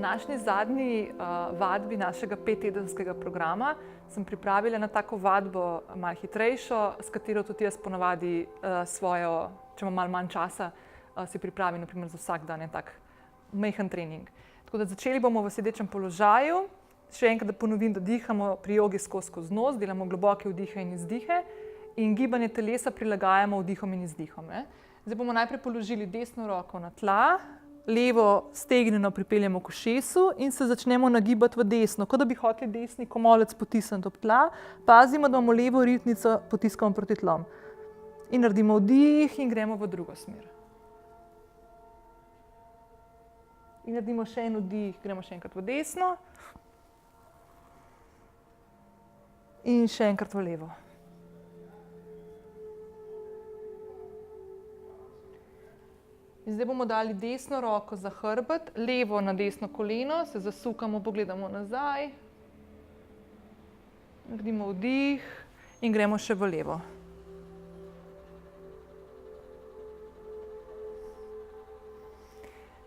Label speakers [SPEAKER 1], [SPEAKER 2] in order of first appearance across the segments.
[SPEAKER 1] današnji zadnji vadbi našega 5-tedenskega programa sem pripravila na tako vadbo malo hitrejšo, s katero tudi jaz ponavadi svojo, če imam malo manj časa, si pripravim naprimer za vsak dan en tak majhen trening. Tako da začeli bomo v sedečem položaju. Še enkrat, da ponovim, da dihamo pri jogi skozi nos, delamo globoke vdihe in izdihe in gibanje telesa prilagajamo vdihom in izdihom. Zdaj bomo najprej položili desno roko na tla, levo stegneno pripeljemo k ušesu in se začnemo nagibati v desno, kot da bi hoteli desni komolec potisniti ob tla. Pazimo, da imamo levo ritnico, potiskamo proti tlom. In naredimo vdih in gremo v drugo smer. In naredimo še en vdih, gremo še enkrat v desno. In še enkrat v levo. In zdaj bomo dali desno roko za hrbet, levo na desno koleno, se zasukamo, pogledamo nazaj. Naredimo vdih in gremo še v levo.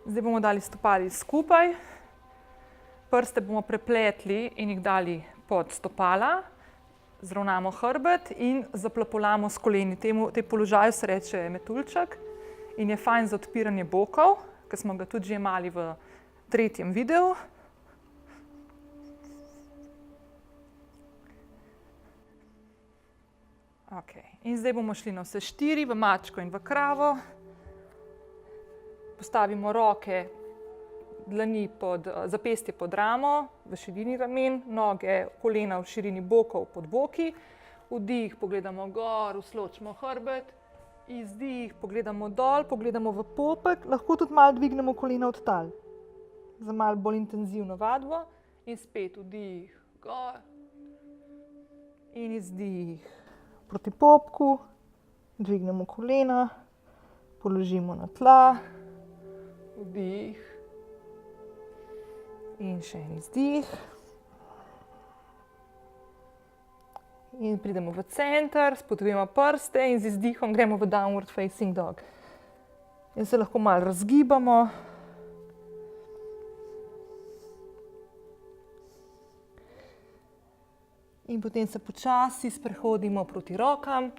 [SPEAKER 1] Zdaj bomo dali stopali skupaj, prste bomo prepletli in jih dali pod stopala, zravnamo hrbet in zaplapolamo s koleni. Tej položaju se reče metuljček in je fajn za odpiranje bokov, ker smo ga tudi že imeli v 3. videu. In zdaj bomo šli na vse 4, v mačko in v kravo. Postavimo roke, dlani zapestje pod ramo, v širini ramen, noge, kolena v širini bokov pod boki. Vdih, pogledamo gor, usločimo hrbet. Izdih, pogledamo dol, pogledamo v popek, lahko tudi malo dvignemo kolena od tal. Za malo bolj intenzivno vadbo. In spet vdih, gor. In izdih proti popku, dvignemo kolena, položimo na tla. Vdih. In še en izdih. In pridemo v center, spodvijemo prste in z izdihom gremo v downward facing dog. In se lahko malo razgibamo. In potem se počasi sprehodimo proti rokam.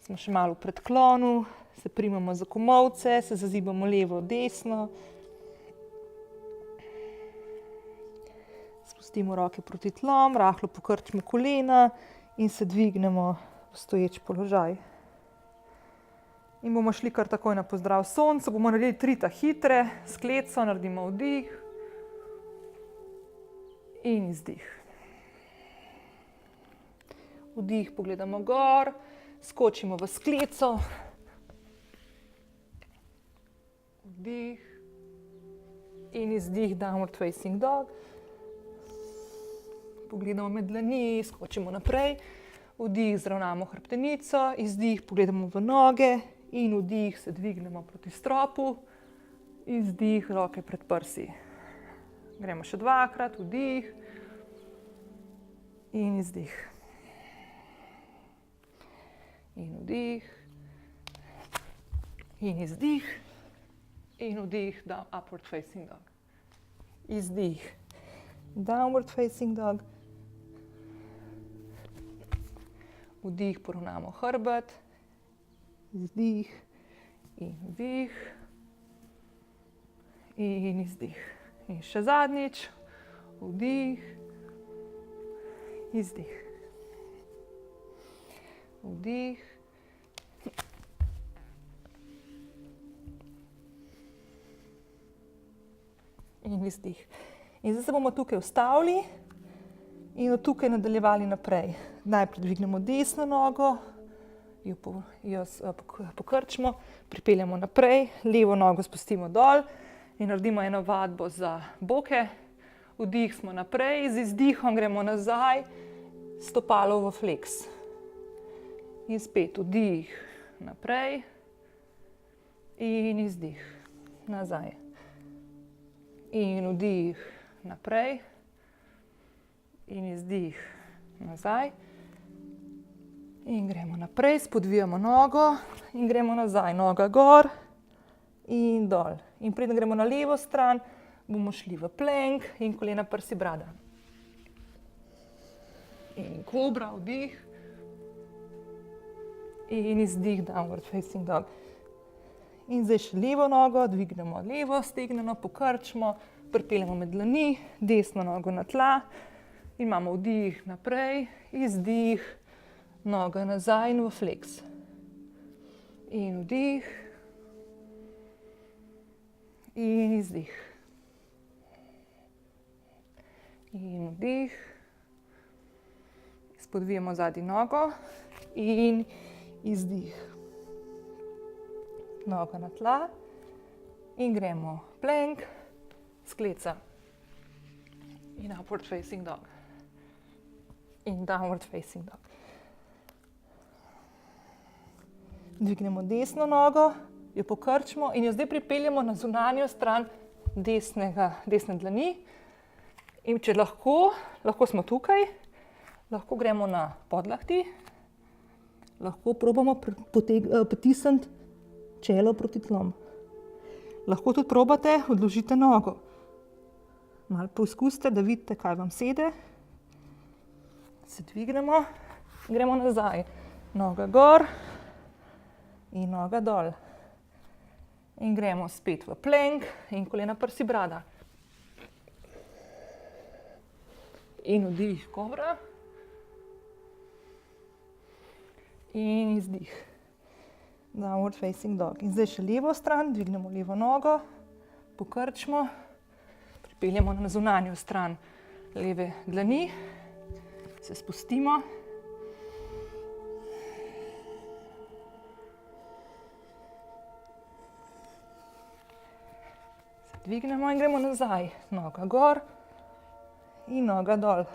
[SPEAKER 1] Smo še malo v predklonu, se primemo za komolce, se zazibamo levo, desno. Spustimo roke proti tlom, rahlo pokrčimo kolena in se dvignemo v stoječ položaj. In bomo šli kar takoj na pozdrav soncu. Bomo naredili 3 hitre, s skleco naredimo vdih in izdih. Vdih, pogledamo gor, skočimo v skleco. Vdih in izdih, downward facing dog. Pogledamo med dlani, skočimo naprej. Vdih, zravnamo hrbtenico, izdih, pogledamo v noge in vdih, se dvignemo proti stropu. Izdih, roke pred prsi. Gremo še 2-krat, vdih in izdih. In vdih in izdih. In vdih, upward facing dog. Izdih, downward facing dog. Vdih, poravnamo hrbet. Izdih in vdih. In izdih. In še zadnjič. Vdih, izdih. Vdih. In izdih. In zdaj se bomo tukaj ustavili in od tukaj nadaljevali naprej. Najprej dvignemo desno nogo, jo pokrčimo, pripeljemo naprej, levo nogo spustimo dol in naredimo eno vadbo za boke. Vdih, smo naprej, z izdihom gremo nazaj, stopalo v flex. In spet vdih, naprej in izdih, nazaj. In vdih, naprej in izdih, nazaj. In gremo naprej, spodvijamo nogo in gremo nazaj. Noga gor in dol. In preden gremo na levo stran, bomo šli v plank in kolena, prsi, brada. In kobra, vdih. In izdih, downward facing dog. In zdaj še levo nogo, dvignemo levo stegneno, pokrčimo, pripeljemo med dlani, desno nogo na tla. In imamo vdih naprej, izdih, noga nazaj in v flex. In vdih. In izdih. In vdih. Spodvijemo zadnji nogo in izdih. Noga na tla in gremo plank, skleca. In upward facing dog. In downward facing dog. Dvignemo desno nogo, jo pokrčimo in jo zdaj pripeljemo na zunanjo stran desne dlani. In če lahko smo tukaj, lahko gremo na podlakti, lahko probamo potisniti čelo proti tlom. Lahko tudi probate, odložite nogo. Malo poizkusite, da vidite, kaj vam sede. Se dvignemo, gremo nazaj. Noga gor in noga dol. In gremo spet v plank in kolena, prsi, brada. In vdih, kobra. In izdih. Downward facing dog. In zdaj še levo stran, dvignemo levo nogo, pokrčimo, pripeljemo na zunanjo stran leve dlani, se spustimo. Se dvignemo in gremo nazaj. Noga gor in noga dol.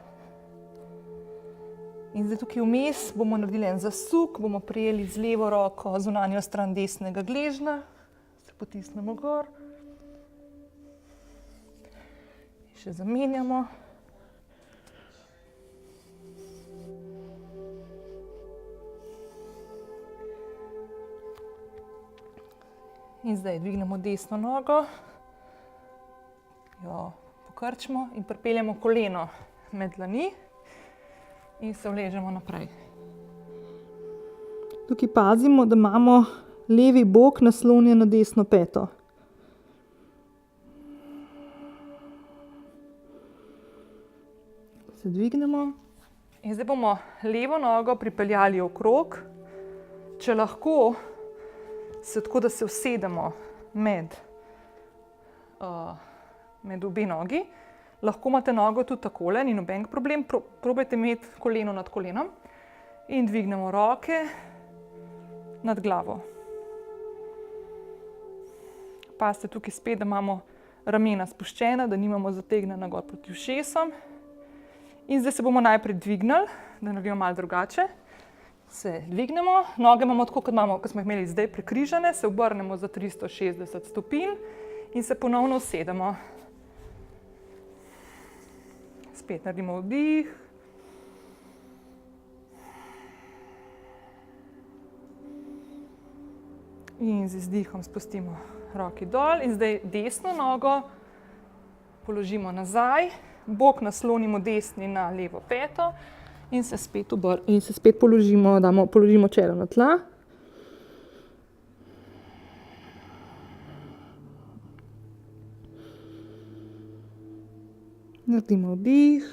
[SPEAKER 1] In zdaj tukaj vmes bomo naredili en zasuk, bomo prijeli z levo roko zunanjo stran desnega gležnja, se potisnemo gor. In še zamenjamo. In zdaj dvignemo desno nogo, jo pokrčimo in pripeljemo koleno med dlani. In se vležemo naprej. Tukaj pazimo, da imamo levi bok naslonjen na desno peto. Se dvignemo. In zdaj bomo levo nogo pripeljali okrog. Če lahko, tako da se usedemo med obe nogi. Lahko imate nogo tudi takole, ni noben problem, probajte imeti koleno nad kolenom in dvignemo roke nad glavo. Pazite tukaj spet, da imamo ramena spuščena, da nimamo zategnjena gor proti ušesom. In zdaj se bomo najprej dvignili, da naredimo malo drugače. Se dvignemo, noge imamo tako, kot smo jih imeli zdaj prekrižane, se obrnemo za 360 stopinj in se ponovno usedemo. Spet naredimo vdih. In z izdihom spustimo roki dol. In zdaj desno nogo položimo nazaj, bok naslonimo desni na levo peto in se spet položimo čelo na tla. Naredimo vdih,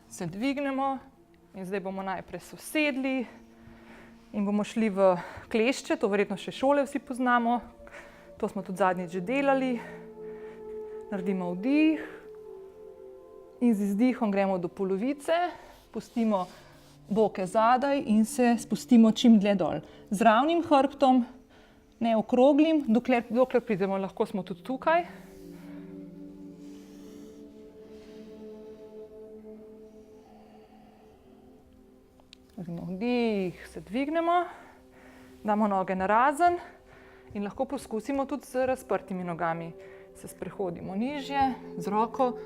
[SPEAKER 1] se dvignemo in zdaj bomo najprej se usedli in bomo šli v klešče, to verjetno še šole vsi poznamo, to smo tudi zadnjič že delali. Naredimo vdih in z izdihom gremo do polovice, pustimo boke zadaj in se spustimo čim dlje dol. Z ravnim hrbtom, ne okroglim, dokler pridemo, lahko smo tudi tukaj. Vdih, se dvignemo, damo noge narazen in lahko poskusimo tudi z razprtimi nogami. Se sprehodimo nižje, z roko.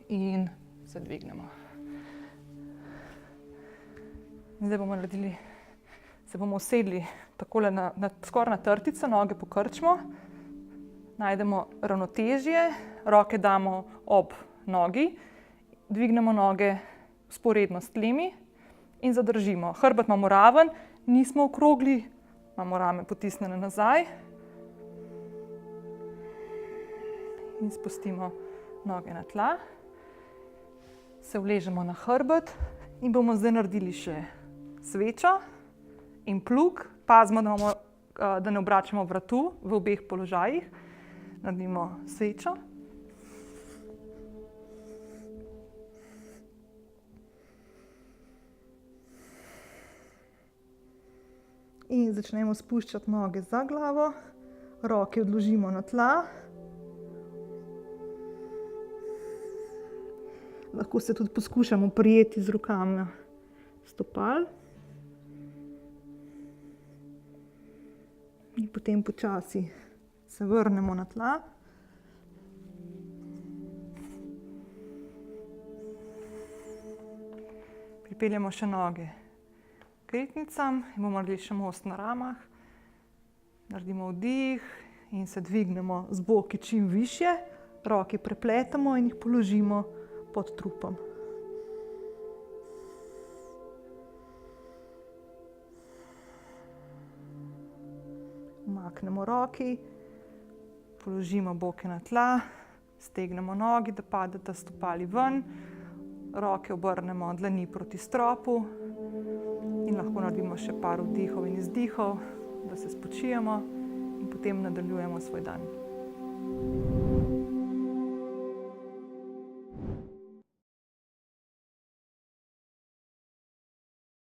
[SPEAKER 1] In se dvignemo. Zdaj bomo naredili, Se bomo usedli takole skoraj na trtico, noge pokrčimo, najdemo ravnotežje, roke damo ob nogi, dvignemo noge vzporedno s tlemi in zadržimo. Hrbet imamo raven, nismo okrogli, imamo rame potisnjene nazaj in spustimo noge na tla. Se uležemo na hrbet in bomo zdaj naredili še svečo in plug. Pazimo, da ne obračamo vratu v obeh položajih. Naredimo svečo. In začnemo spuščati noge za glavo, roke odložimo na tla. Lahko se tudi poskušamo prijeti z rokami stopal. In potem počasi se vrnemo na tla. Pripeljemo še noge k kretnicam in bomo naredili še most na ramah. Naredimo vdih in se dvignemo z boki čim višje. Roke prepletamo in jih položimo pod trupom. Umaknemo roki, položimo boke na tla, stegnemo nogi, da padeta stopali ven, roke obrnemo dlani proti stropu in lahko naredimo še par vdihov in izdihov, da se spočijemo in potem nadaljujemo svoj dan.